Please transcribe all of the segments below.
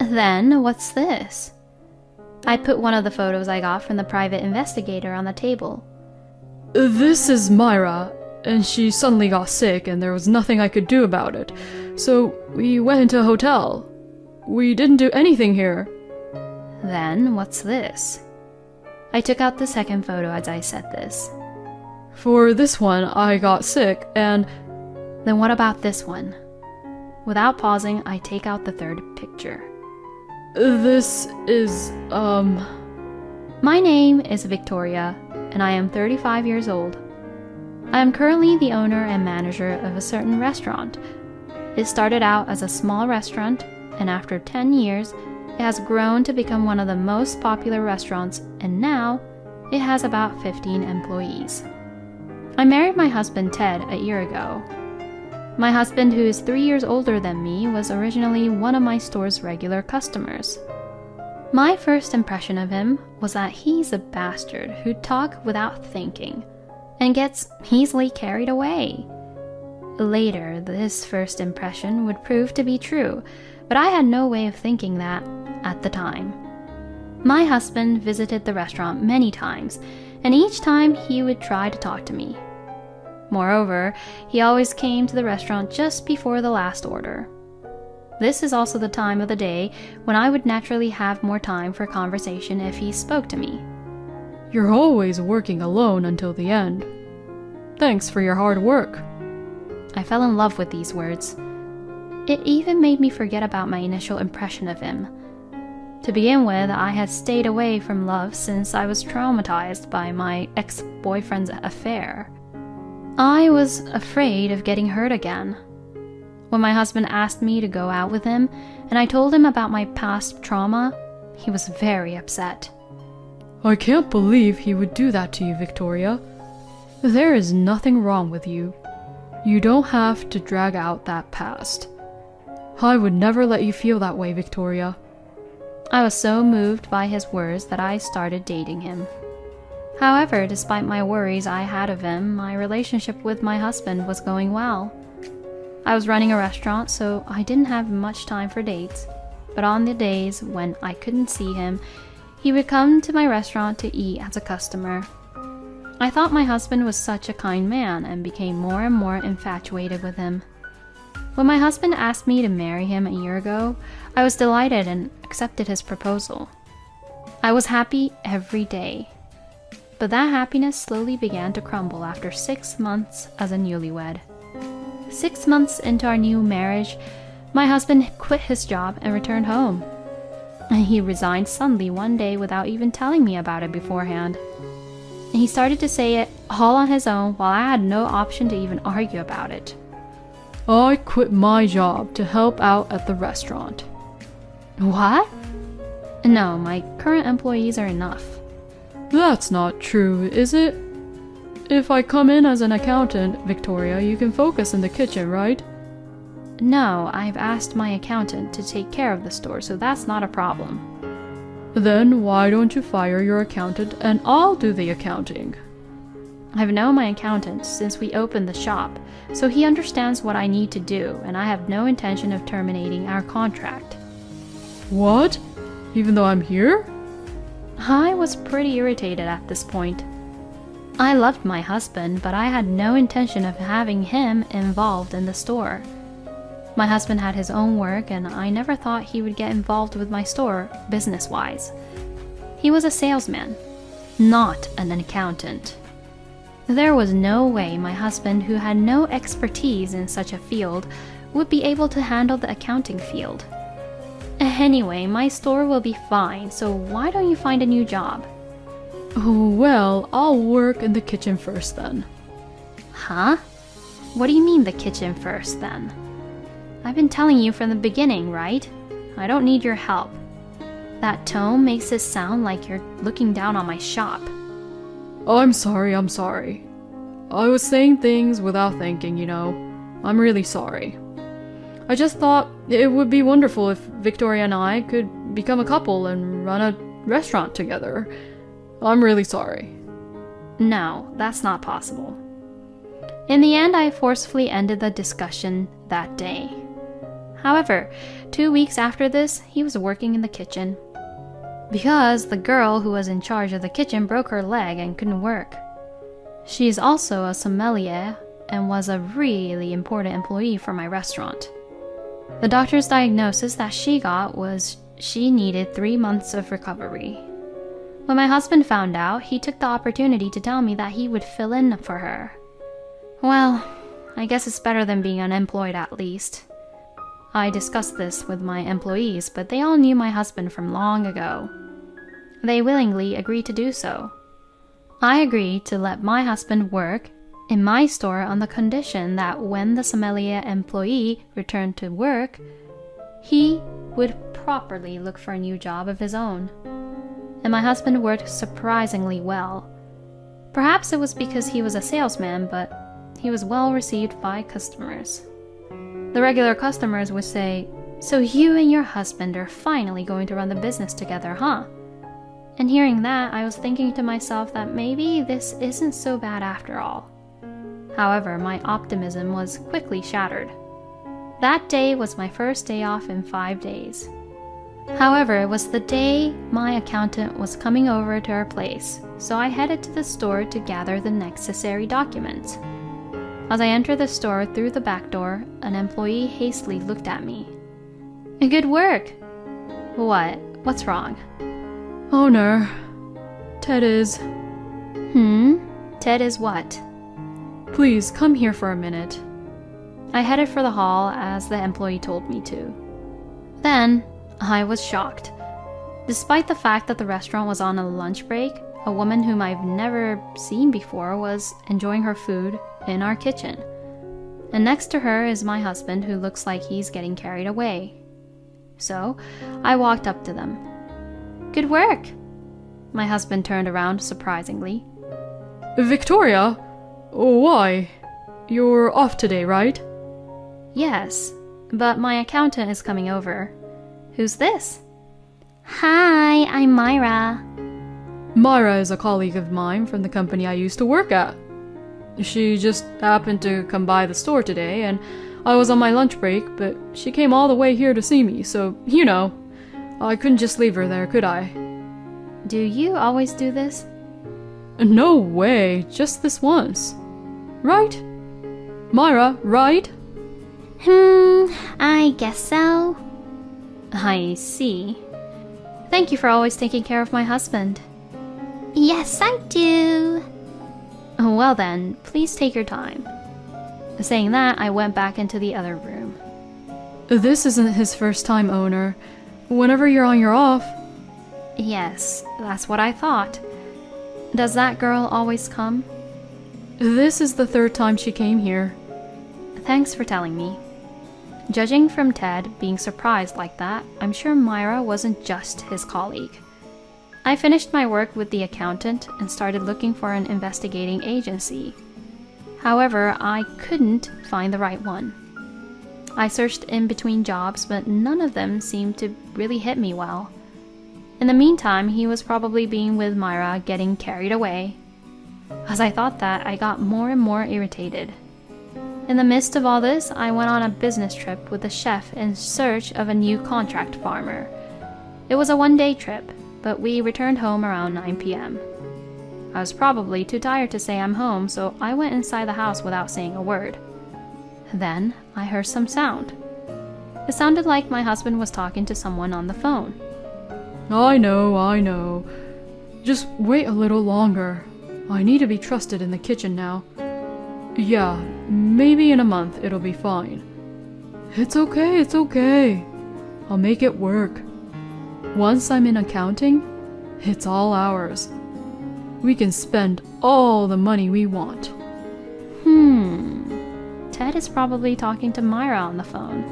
Then what's this? I put one of the photos I got from the private investigator on the table. This is Myra, and she suddenly got sick and there was nothing I could do about it. So we went into a hotel. We didn't do anything here. Then what's this? I took out the second photo as I said this. For this one, I got sick and... Then what about this one? Without pausing, I take out the third picture. This is, My name is Victoria, and I am 35 years old. I am currently the owner and manager of a certain restaurant. It started out as a small restaurant, and after 10 years, it has grown to become one of the most popular restaurants, and now it has about 15 employees. I married my husband Ted a year ago. My husband, who is 3 years older than me, was originally one of my store's regular customers. My first impression of him was that he's a bastard who talks without thinking and gets easily carried away. Later, this first impression would prove to be true, but I had no way of thinking that at the time. My husband visited the restaurant many times, and each time he would try to talk to me. Moreover, he always came to the restaurant just before the last order. This is also the time of the day when I would naturally have more time for conversation if he spoke to me. You're always working alone until the end. Thanks for your hard work. I fell in love with these words. It even made me forget about my initial impression of him. To begin with, I had stayed away from love since I was traumatized by my ex-boyfriend's affair. I was afraid of getting hurt again. When my husband asked me to go out with him, and I told him about my past trauma, he was very upset. I can't believe he would do that to you, Victoria. There is nothing wrong with you. You don't have to drag out that past. I would never let you feel that way, Victoria. I was so moved by his words that I started dating him. However, despite my worries I had of him, my relationship with my husband was going well. I was running a restaurant, so I didn't have much time for dates, but on the days when I couldn't see him, he would come to my restaurant to eat as a customer. I thought my husband was such a kind man and became more and more infatuated with him. When my husband asked me to marry him a year ago, I was delighted and accepted his proposal. I was happy every day. But that happiness slowly began to crumble after 6 months as a newlywed. 6 months into our new marriage, my husband quit his job and returned home. He resigned suddenly one day without even telling me about it beforehand. He started to say it all on his own while I had no option to even argue about it. I quit my job to help out at the restaurant. What? No, my current employees are enough. That's not true, is it? If I come in as an accountant, Victoria, you can focus in the kitchen, right? No, I've asked my accountant to take care of the store, so that's not a problem. Then why don't you fire your accountant and I'll do the accounting? I've known my accountant since we opened the shop, so he understands what I need to do, and I have no intention of terminating our contract. What? Even though I'm here? I was pretty irritated at this point. I loved my husband, but I had no intention of having him involved in the store. My husband had his own work, and I never thought he would get involved with my store business-wise. He was a salesman, not an accountant. There was no way my husband, who had no expertise in such a field, would be able to handle the accounting field. Anyway, my store will be fine, so why don't you find a new job? Oh, well, I'll work in the kitchen first then. Huh? What do you mean the kitchen first then? I've been telling you from the beginning, right? I don't need your help. That tone makes it sound like you're looking down on my shop. I'm sorry. I was saying things without thinking, you know. I'm really sorry. I just thought it would be wonderful if Victoria and I could become a couple and run a restaurant together. I'm really sorry. No, that's not possible. In the end, I forcefully ended the discussion that day. However, 2 weeks after this, he was working in the kitchen. Because the girl who was in charge of the kitchen broke her leg and couldn't work. She is also a sommelier and was a really important employee for my restaurant. The doctor's diagnosis that she got was she needed 3 months of recovery. When my husband found out, he took the opportunity to tell me that he would fill in for her. Well, I guess it's better than being unemployed at least. I discussed this with my employees, but they all knew my husband from long ago. They willingly agreed to do so. I agreed to let my husband work in my store on the condition that when the sommelier employee returned to work, he would properly look for a new job of his own. And my husband worked surprisingly well. Perhaps it was because he was a salesman, but he was well received by customers. The regular customers would say, "So you and your husband are finally going to run the business together, huh?" And hearing that, I was thinking to myself that maybe this isn't so bad after all. However, my optimism was quickly shattered. That day was my first day off in 5 days. However, it was the day my accountant was coming over to our place, so I headed to the store to gather the necessary documents. As I entered the store through the back door, an employee hastily looked at me. "Good work." "What? What's wrong?" Owner, Ted is... Ted is what? Please, come here for a minute. I headed for the hall as the employee told me to. Then, I was shocked. Despite the fact that the restaurant was on a lunch break, a woman whom I've never seen before was enjoying her food in our kitchen. And next to her is my husband, who looks like he's getting carried away. So, I walked up to them. "Good work." My husband turned around surprisingly. Victoria? Why? You're off today, right? "Yes, but my accountant is coming over." "Who's this?" "Hi, I'm Myra." Myra is a colleague of mine from the company I used to work at. She just happened to come by the store today, and I was on my lunch break, but she came all the way here to see me, so, you know, I couldn't just leave her there, could I? "Do you always do this?" No way, just this once. Right? Myra, right? I guess so." "I see. Thank you for always taking care of my husband." "Yes, I do." "Well then, please take your time." Saying that, I went back into the other room. This isn't his first time, owner. Whenever you're on your off... "Yes, that's what I thought. Does that girl always come?" This is the 3rd time she came here. "Thanks for telling me." Judging from Ted being surprised like that, I'm sure Myra wasn't just his colleague. I finished my work with the accountant and started looking for an investigating agency. However, I couldn't find the right one. I searched in between jobs, but none of them seemed to really hit me well. In the meantime, he was probably being with Myra, getting carried away. As I thought that, I got more and more irritated. In the midst of all this, I went on a business trip with the chef in search of a new contract farmer. It was a 1-day trip, but we returned home around 9 p.m. I was probably too tired to say I'm home, so I went inside the house without saying a word. Then I heard some sound. It sounded like my husband was talking to someone on the phone. I know. Just wait a little longer. I need to be trusted in the kitchen now. Yeah, maybe in a month it'll be fine. It's okay. I'll make it work. Once I'm in accounting, it's all ours. We can spend all the money we want. Ted is probably talking to Myra on the phone.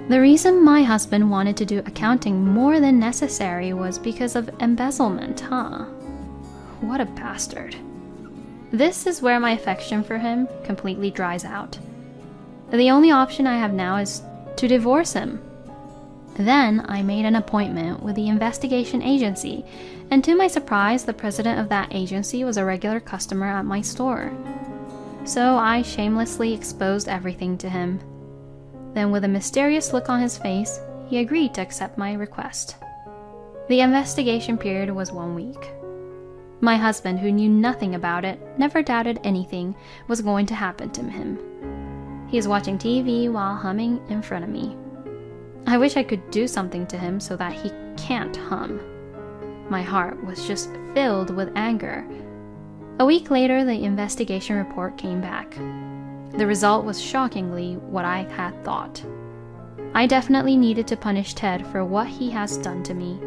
The reason my husband wanted to do accounting more than necessary was because of embezzlement, huh? What a bastard. This is where my affection for him completely dries out. The only option I have now is to divorce him. Then I made an appointment with the investigation agency, and to my surprise, the president of that agency was a regular customer at my store. So I shamelessly exposed everything to him. Then, with a mysterious look on his face, he agreed to accept my request. The investigation period was 1 week. My husband, who knew nothing about it, never doubted anything was going to happen to him. He is watching TV while humming in front of me. I wish I could do something to him so that he can't hum. My heart was just filled with anger. A week later, the investigation report came back. The result was shockingly what I had thought. I definitely needed to punish Ted for what he has done to me.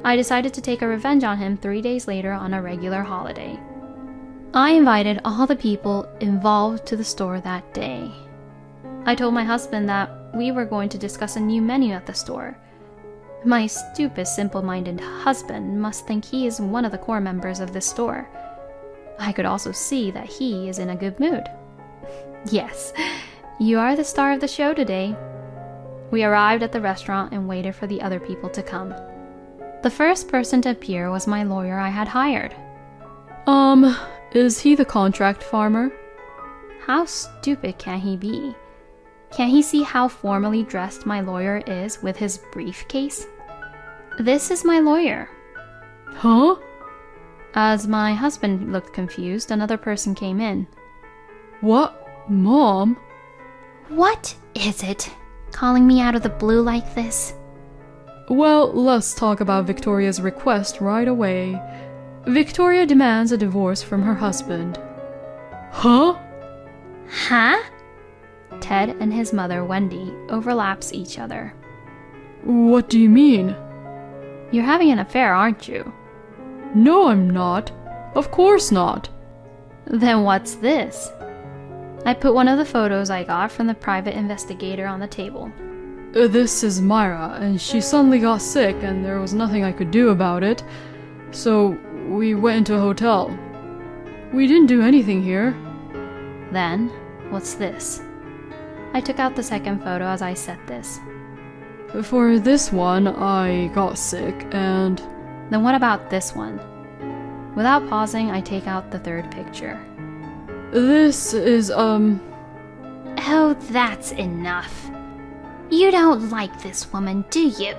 I decided to take a revenge on him 3 days later on a regular holiday. I invited all the people involved to the store that day. I told my husband that we were going to discuss a new menu at the store. My stupid, simple-minded husband must think he is one of the core members of this store. I could also see that he is in a good mood. Yes, you are the star of the show today. We arrived at the restaurant and waited for the other people to come. The first person to appear was my lawyer I had hired. Is he the contract farmer? How stupid can he be? Can't he see how formally dressed my lawyer is with his briefcase? This is my lawyer. Huh? As my husband looked confused, another person came in. What? Mom? What is it? Calling me out of the blue like this? Well, let's talk about Victoria's request right away. Victoria demands a divorce from her husband. Huh? Huh? Ted and his mother, Wendy, overlaps each other. What do you mean? You're having an affair, aren't you? No, I'm not. Of course not. Then what's this? I put one of the photos I got from the private investigator on the table. This is Myra, and she suddenly got sick and there was nothing I could do about it. So we went into a hotel. We didn't do anything here. Then, what's this? I took out the second photo as I said this. For this one, I got sick and... Then what about this one? Without pausing, I take out the third picture. This is, Oh, that's enough. You don't like this woman, do you?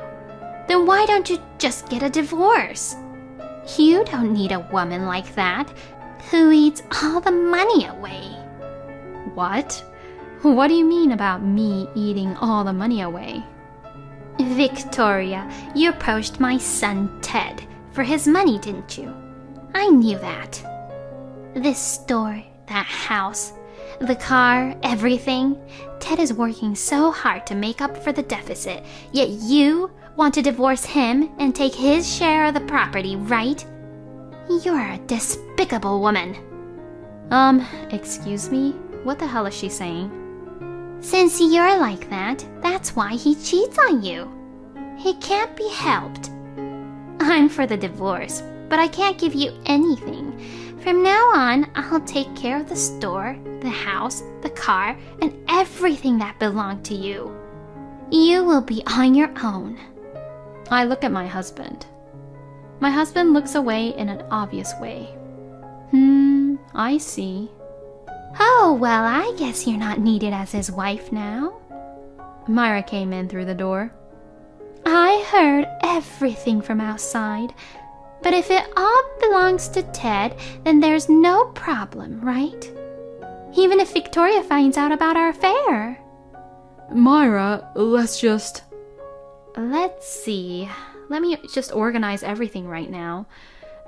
Then why don't you just get a divorce? You don't need a woman like that, who eats all the money away. What? What do you mean about me eating all the money away? Victoria, you approached my son Ted for his money, didn't you? I knew that. This store, that house, the car, everything. Ted is working so hard to make up for the deficit, yet you want to divorce him and take his share of the property, right? You're a despicable woman. Excuse me? What the hell is she saying? Since you're like that, that's why he cheats on you. It can't be helped. I'm for the divorce, but I can't give you anything. From now on, I'll take care of the store, the house, the car, and everything that belonged to you. You will be on your own. I look at my husband. My husband looks away in an obvious way. I see. Oh, well, I guess you're not needed as his wife now. Myra came in through the door. I heard everything from outside. But if it all belongs to Ted, then there's no problem, right? Even if Victoria finds out about our affair. Myra, let's see. Let me just organize everything right now.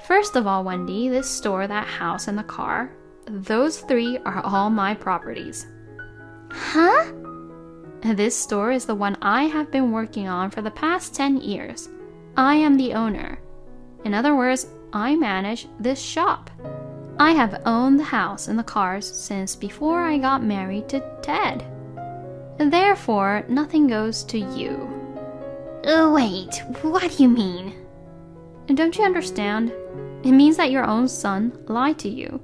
First of all, Wendy, this store, that house, and the car, those three are all my properties. Huh? This store is the one I have been working on for the past 10 years. I am the owner. In other words, I manage this shop. I have owned the house and the cars since before I got married to Ted. Therefore, nothing goes to you. Wait, what do you mean? Don't you understand? It means that your own son lied to you.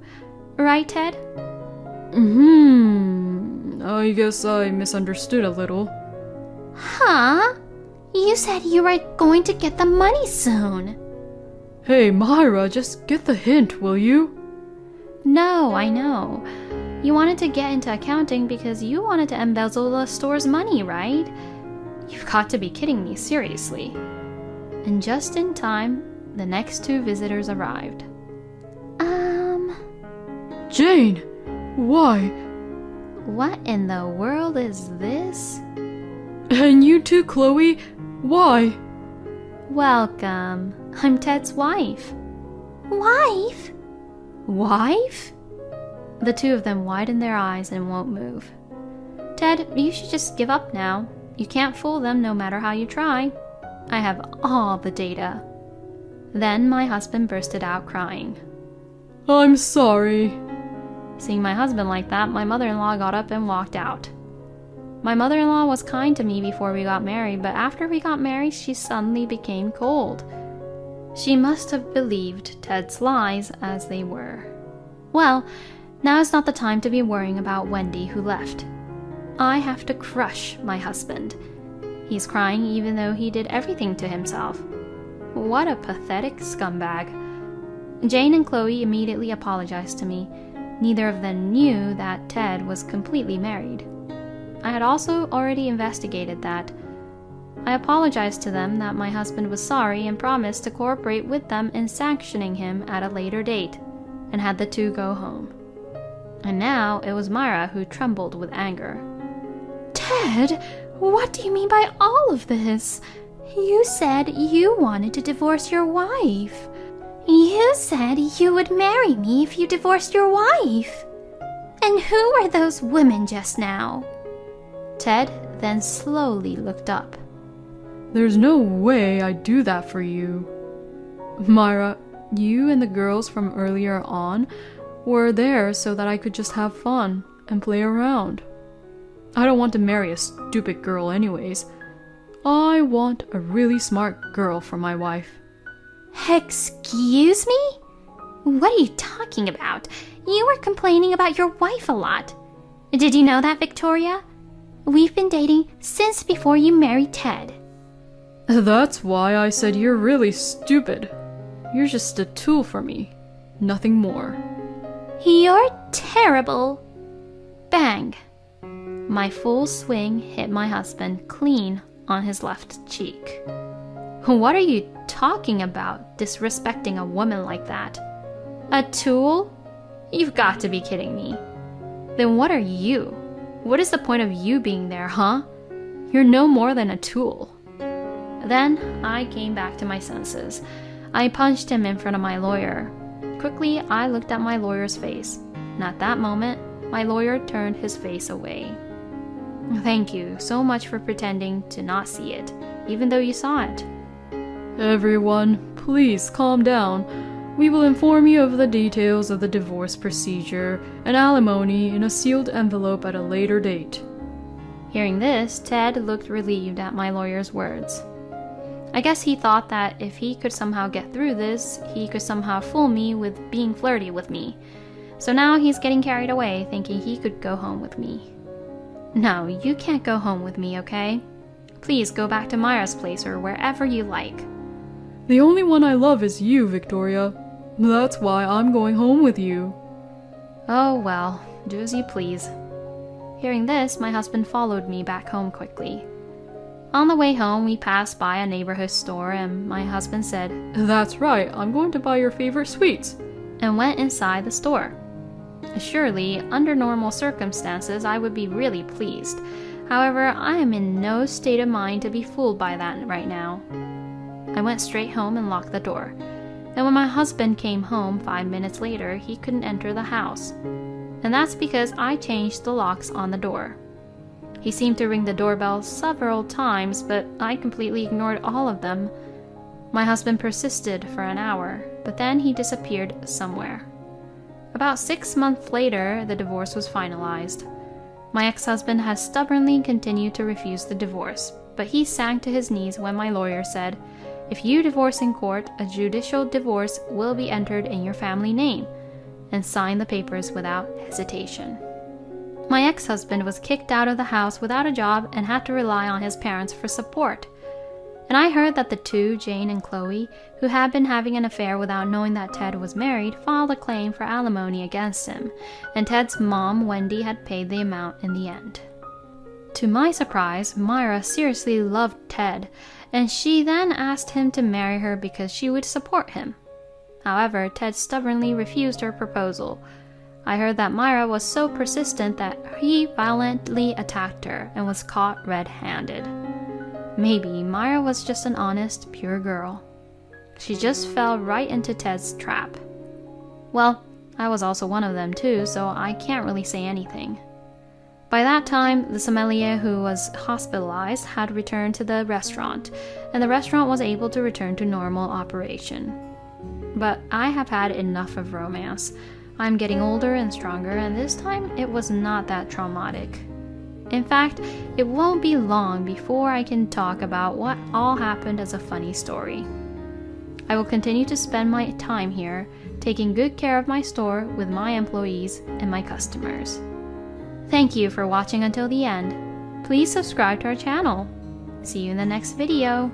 Right, Ted? I guess I misunderstood a little. Huh? You said you were going to get the money soon. Hey, Myra, just get the hint, will you? No, I know. You wanted to get into accounting because you wanted to embezzle the store's money, right? You've got to be kidding me, seriously. And just in time, the next two visitors arrived. Jane! Why? What in the world is this? And you too, Chloe? Why? Welcome. I'm Ted's wife. Wife? Wife? The two of them widen their eyes and won't move. Ted, you should just give up now. You can't fool them no matter how you try. I have all the data. Then my husband bursted out crying. I'm sorry. Seeing my husband like that, my mother-in-law got up and walked out. My mother-in-law was kind to me before we got married, but after we got married, she suddenly became cold. She must have believed Ted's lies as they were. Well, now is not the time to be worrying about Wendy who left. I have to crush my husband. He's crying even though he did everything to himself. What a pathetic scumbag. Jane and Chloe immediately apologized to me. Neither of them knew that Ted was completely married. I had also already investigated that. I apologized to them that my husband was sorry and promised to cooperate with them in sanctioning him at a later date, and had the two go home. And now it was Myra who trembled with anger. Ted, what do you mean by all of this? You said you wanted to divorce your wife. You said you would marry me if you divorced your wife. And who were those women just now? Ted then slowly looked up. There's no way I'd do that for you. Myra, you and the girls from earlier on were there so that I could just have fun and play around. I don't want to marry a stupid girl anyways. I want a really smart girl for my wife. Excuse me? What are you talking about? You were complaining about your wife a lot. Did you know that, Victoria? We've been dating since before you married Ted. That's why I said you're really stupid. You're just a tool for me, nothing more. You're terrible. Bang. My full swing hit my husband clean on his left cheek. What are you talking about, disrespecting a woman like that? A tool? You've got to be kidding me. Then what are you? What is the point of you being there, huh? You're no more than a tool. Then I came back to my senses. I punched him in front of my lawyer. Quickly, I looked at my lawyer's face, and at that moment, my lawyer turned his face away. Thank you so much for pretending to not see it, even though you saw it. Everyone, please calm down. We will inform you of the details of the divorce procedure and alimony in a sealed envelope at a later date. Hearing this, Ted looked relieved at my lawyer's words. I guess he thought that if he could somehow get through this, he could somehow fool me with being flirty with me. So now he's getting carried away, thinking he could go home with me. No, you can't go home with me, okay? Please go back to Myra's place or wherever you like. The only one I love is you, Victoria. That's why I'm going home with you. Oh well, do as you please. Hearing this, my husband followed me back home quickly. On the way home, we passed by a neighborhood store and my husband said, That's right, I'm going to buy your favorite sweets. And went inside the store. Surely, under normal circumstances, I would be really pleased. However, I am in no state of mind to be fooled by that right now. I went straight home and locked the door. And when my husband came home 5 minutes later, he couldn't enter the house. And that's because I changed the locks on the door. He seemed to ring the doorbell several times, but I completely ignored all of them. My husband persisted for an hour, but then he disappeared somewhere. About 6 months later, the divorce was finalized. My ex-husband has stubbornly continued to refuse the divorce, but he sank to his knees when my lawyer said, If you divorce in court, a judicial divorce will be entered in your family name, and signed the papers without hesitation. My ex-husband was kicked out of the house without a job and had to rely on his parents for support. And I heard that the two, Jane and Chloe, who had been having an affair without knowing that Ted was married, filed a claim for alimony against him, and Ted's mom, Wendy, had paid the amount in the end. To my surprise, Myra seriously loved Ted, and she then asked him to marry her because she would support him. However, Ted stubbornly refused her proposal. I heard that Myra was so persistent that he violently attacked her and was caught red-handed. Maybe Myra was just an honest, pure girl. She just fell right into Ted's trap. Well, I was also one of them too, so I can't really say anything. By that time, the sommelier who was hospitalized had returned to the restaurant, and the restaurant was able to return to normal operation. But I have had enough of romance. I'm getting older and stronger, and this time it was not that traumatic. In fact, it won't be long before I can talk about what all happened as a funny story. I will continue to spend my time here, taking good care of my store with my employees and my customers. Thank you for watching until the end. Please subscribe to our channel. See you in the next video.